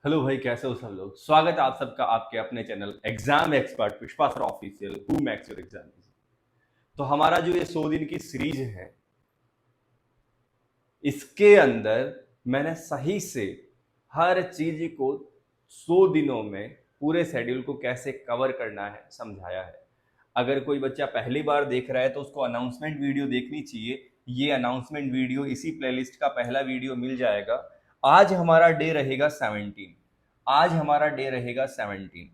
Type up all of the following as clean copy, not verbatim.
Hello भाई, कैसे हो सब लोग। स्वागत है आप सबका आपके अपने channel exam expert Pushpa sir official who makes your exam. तो हमारा जो ये 100 दिन की सीरीज है, इसके अंदर मैंने सही से हर चीज को 100 दिनों में पूरे शेड्यूल को कैसे कवर करना है समझाया है। अगर कोई बच्चा पहली बार देख रहा है तो उसको अनाउंसमेंट वीडियो देखनी चाहिए। ये अनाउंसमेंट वीडियो इसी प्लेलिस्ट का पहला वीडियो मिल जाएगा। आज हमारा डे रहेगा 17। आज हमारा डे रहेगा 17।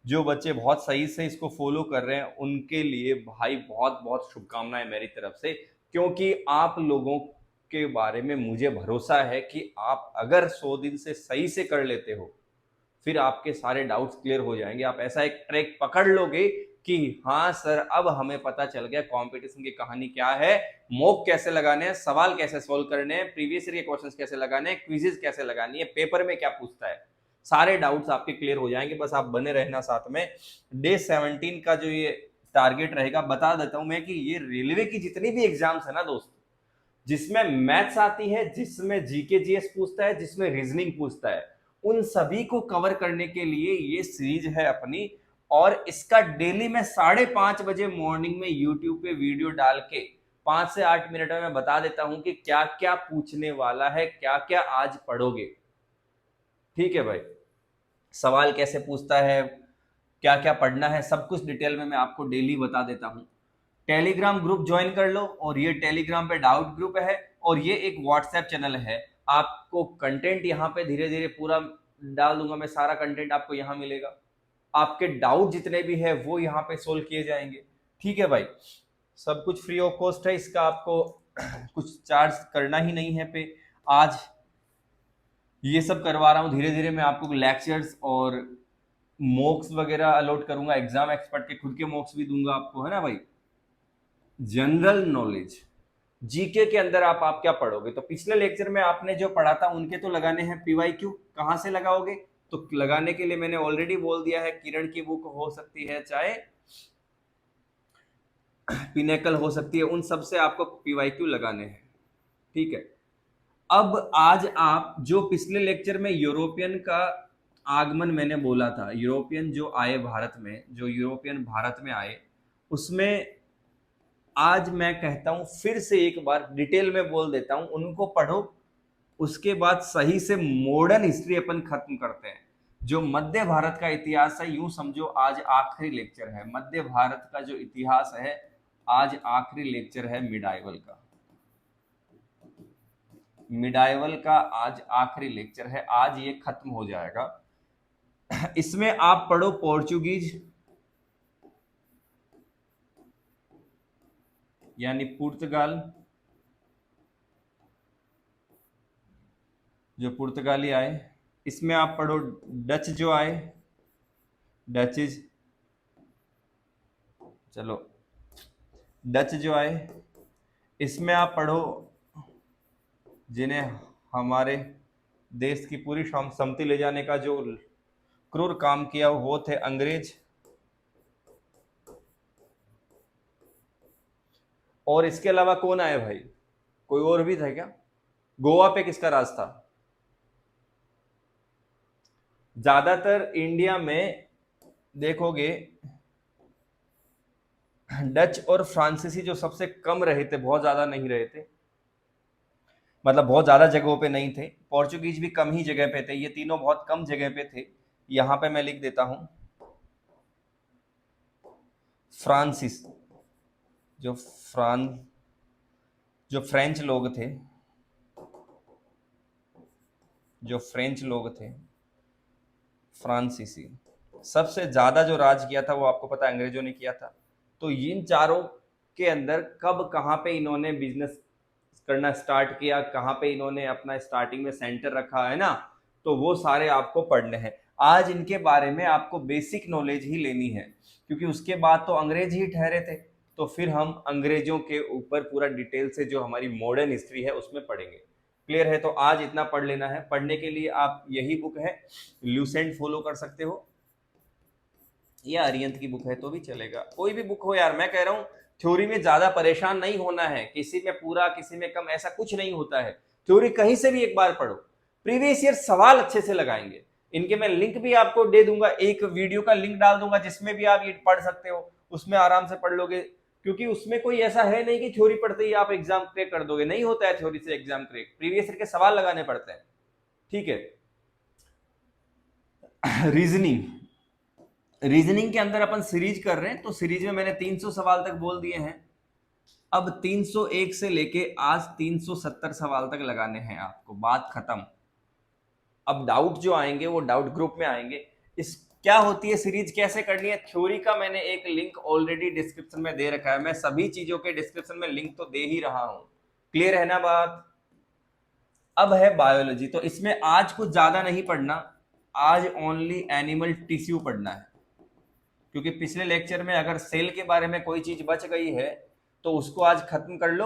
जो बच्चे बहुत सही से इसको फॉलो कर रहे हैं उनके लिए भाई बहुत बहुत शुभकामनाएं मेरी तरफ से, क्योंकि आप लोगों के बारे में मुझे भरोसा है कि आप अगर 100 दिन से सही से कर लेते हो फिर आपके सारे डाउट्स क्लियर हो जाएंगे। आप ऐसा एक ट्रैक पकड़ लोगे कि हाँ सर, अब हमें पता चल गया कंपटीशन की कहानी क्या है, मॉक कैसे लगाने हैं, सवाल कैसे सोल्व करने हैं, प्रीवियस ईयर के क्वेश्चंस कैसे लगाने हैं, क्विजेस कैसे लगानी है, पेपर में क्या पूछता है। सारे डाउट्स आपके क्लियर हो जाएंगे। बस आप बने रहना साथ में। डे 17 का जो ये टारगेट रहेगा बता देता हूं मैं कि ये रेलवे की जितनी भी एग्जाम्स है ना दोस्त, जिसमें मैथ्स आती है, जिसमें जीके जीएस पूछता है, जिसमें रीजनिंग पूछता है, उन सभी को कवर करने के लिए ये सीरीज है अपनी। और इसका डेली मैं 5:30 बजे मॉर्निंग में यूट्यूब पे वीडियो डाल के 5 से 8 मिनट में मैं बता देता हूं कि क्या क्या पूछने वाला है, क्या क्या आज पढ़ोगे। ठीक है भाई, सवाल कैसे पूछता है, क्या क्या पढ़ना है, सब कुछ डिटेल में मैं आपको डेली बता देता हूं। टेलीग्राम ग्रुप ज्वाइन कर लो, और ये टेलीग्राम पे डाउट ग्रुप है और ये एक व्हाट्सएप चैनल है। आपको कंटेंट यहाँ पे धीरे धीरे पूरा डाल दूंगा मैं, सारा कंटेंट आपको यहाँ मिलेगा। आपके डाउट जितने भी है वो यहाँ पे सोल्व किए जाएंगे। ठीक है भाई, सब कुछ फ्री ऑफ कॉस्ट है, इसका आपको कुछ चार्ज करना ही नहीं है पे। आज ये सब करवा रहा हूँ धीरे धीरे। मैं आपको लेक्चर्स और मॉक्स वगैरह अलॉट करूंगा, एग्जाम एक्सपर्ट के खुद के मॉक्स भी दूंगा आपको, है ना भाई। जनरल नॉलेज जीके के अंदर आप क्या पढ़ोगे, तो पिछले लेक्चर में आपने जो पढ़ा था उनके तो लगाने हैं पीवाईक्यू। कहां से लगाओगे, तो लगाने के लिए मैंने ऑलरेडी बोल दिया है, किरण की बुक हो सकती है, चाहे पिनेकल हो सकती है, उन सब से आपको पीवाईक्यू लगाने हैं। ठीक है। अब आज आप जो पिछले लेक्चर में यूरोपियन का आगमन मैंने बोला था, यूरोपियन जो आए भारत में, जो यूरोपियन भारत में आए, उसमें आज मैं कहता हूं फिर से एक बार डिटेल में बोल देता हूं, उनको पढ़ो। उसके बाद सही से मॉडर्न हिस्ट्री अपन खत्म करते हैं। जो मध्य भारत का इतिहास है, यूं समझो आज आखिरी लेक्चर है मध्य भारत का जो इतिहास है। आज आखिरी लेक्चर है मिडाइवल का। मिडाइवल का आज आखिरी लेक्चर है, आज ये खत्म हो जाएगा। इसमें आप पढ़ो पोर्चुगीज यानी पुर्तगाल, जो पुर्तगाली आए। इसमें आप पढ़ो डच जो आए, डचेज, चलो डच जो आए। इसमें आप पढ़ो जिन्हें हमारे देश की पूरी सम्मति ले जाने का जो क्रूर काम किया वो थे अंग्रेज। और इसके अलावा कौन आए भाई, कोई और भी था क्या। गोवा पे किसका राज था। ज्यादातर इंडिया में देखोगे डच और फ्रांसीसी जो सबसे कम रहे थे, बहुत ज्यादा नहीं रहे थे, मतलब बहुत ज्यादा जगहों पे नहीं थे। पोर्चुगीज भी कम ही जगह पे थे, ये तीनों बहुत कम जगह पे थे। यहां पे मैं लिख देता हूं फ्रांसिस, जो फ्रांस, जो फ्रेंच लोग थे, जो फ्रेंच लोग थे फ्रांसीसी। सबसे ज्यादा जो राज किया था वो आपको पता है अंग्रेजों ने किया था। तो इन चारों के अंदर कब कहां पे इन्होंने बिजनेस करना स्टार्ट किया, कहां पे इन्होंने अपना स्टार्टिंग में सेंटर रखा है ना, तो वो सारे आपको पढ़ने हैं। आज इनके बारे में आपको बेसिक नॉलेज ही लेनी है, क्योंकि उसके बाद तो अंग्रेज ही ठहरे थे। तो फिर हम अंग्रेजों के ऊपर पूरा डिटेल से जो हमारी मॉडर्न हिस्ट्री है उसमें पढ़ेंगे। क्लियर है, तो आज इतना पढ़ लेना है। पढ़ने के लिए आप यही बुक है ल्यूसेंट फॉलो कर सकते हो, या अरियंत की बुक है तो भी चलेगा, कोई भी बुक हो यार। मैं कह रहा हूं थ्योरी में ज्यादा परेशान नहीं होना है, किसी में पूरा किसी में कम ऐसा कुछ नहीं होता है। थ्योरी कहीं से भी एक बार पढ़ो, प्रीवियस ईयर सवाल अच्छे से लगाएंगे। इनके मैं लिंक भी आपको दे दूंगा, एक वीडियो का लिंक डाल दूंगा जिसमें भी आप ये पढ़ सकते हो, उसमें आराम से पढ़ लोगे, क्योंकि उसमें कोई ऐसा है नहीं कि थ्योरी पढ़ते ही आप एग्जाम क्रैक कर दोगे, नहीं होता है थ्योरी से एग्जाम क्रैक, प्रीवियस ईयर के सवाल लगाने पड़ते हैं। ठीक है। रीजनिंग, रीजनिंग के अंदर अपन सीरीज कर रहे हैं, तो सीरीज में मैंने 300 सवाल तक बोल दिए हैं। अब 301 से लेके आज 370 सवाल तक लगाने हैं आपको, बात खत्म। अब डाउट जो आएंगे वो डाउट ग्रुप में आएंगे। इस क्या होती है सीरीज, कैसे करनी है, थ्योरी का मैंने एक लिंक ऑलरेडी डिस्क्रिप्शन में दे रखा है, मैं सभी चीजों के डिस्क्रिप्शन में लिंक तो दे ही रहा हूं, क्लियर है ना बात। अब है बायोलॉजी, तो इसमें आज कुछ ज्यादा नहीं पढ़ना, आज ओनली एनिमल टिश्यू पढ़ना है, क्योंकि पिछले लेक्चर में अगर सेल के बारे में कोई चीज बच गई है तो उसको आज खत्म कर लो,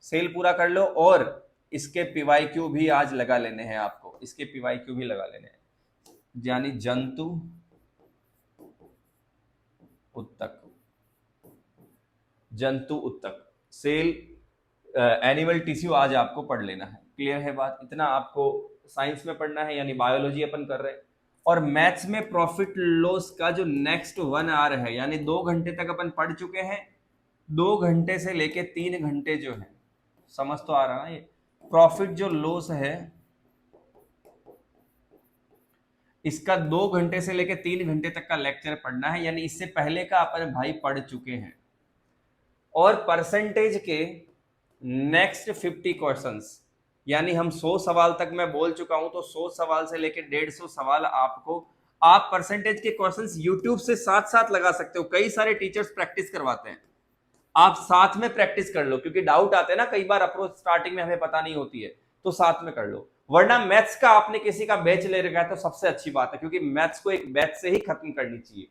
सेल पूरा कर लो, और इसके पीवाईक्यू भी आज लगा लेने हैं आपको, इसके पीवाईक्यू भी लगा लेने हैं, यानी जंतु उत्तक, जंतु उत्तक, सेल, एनिमल टिश्यू आज आपको पढ़ लेना है, क्लियर है बात। इतना आपको साइंस में पढ़ना है, यानी बायोलॉजी अपन कर रहे हैं। और मैथ्स में प्रॉफिट लॉस का जो नेक्स्ट 1 आवर है, यानी 2 घंटे तक अपन पढ़ चुके हैं, 2 घंटे से लेके 3 घंटे जो है, समझ तो आ रहा है, ये प्रॉफिट जो लॉस है इसका 2 घंटे से लेके 3 घंटे तक का लेक्चर पढ़ना है, यानी इससे पहले का अपन भाई पढ़ चुके हैं। और परसेंटेज के नेक्स्ट 50 क्वेश्चंस, यानी हम 100 सवाल तक मैं बोल चुका हूं, तो 100 सवाल से लेकर 150 सवाल आपको, आप परसेंटेज के क्वेश्चंस यूट्यूब से साथ साथ लगा सकते हो, कई सारे टीचर्स प्रैक्टिस करवाते हैं, आप साथ में प्रैक्टिस कर लो, क्योंकि डाउट आते हैं ना कई बार, अप्रोच स्टार्टिंग में हमें पता नहीं होती है, तो साथ में कर लो। वरना मैथ्स का आपने किसी का बैच ले रखा है तो सबसे अच्छी बात है, क्योंकि मैथ्स को एक बैच से ही खत्म करनी चाहिए,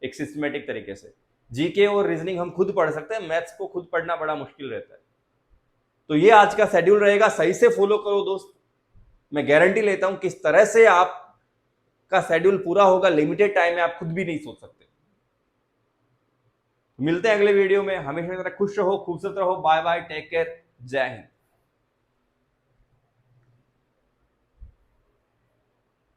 एक सिस्टमेटिक तरीके से। जीके और रीजनिंग हम खुद पढ़ सकते हैं, मैथ्स को खुद पढ़ना बड़ा मुश्किल रहता है। तो ये आज का शेड्यूल रहेगा, सही से फॉलो करो दोस्त, मैं गारंटी लेता हूं किस तरह से आप का शेड्यूल पूरा होगा, लिमिटेड टाइम में आप खुद भी नहीं सोच सकते। मिलते हैं अगले वीडियो में, हमेशा खुश रहो, खूबसूरत रहो, बाय बाय, टेक केयर, जय हिंद।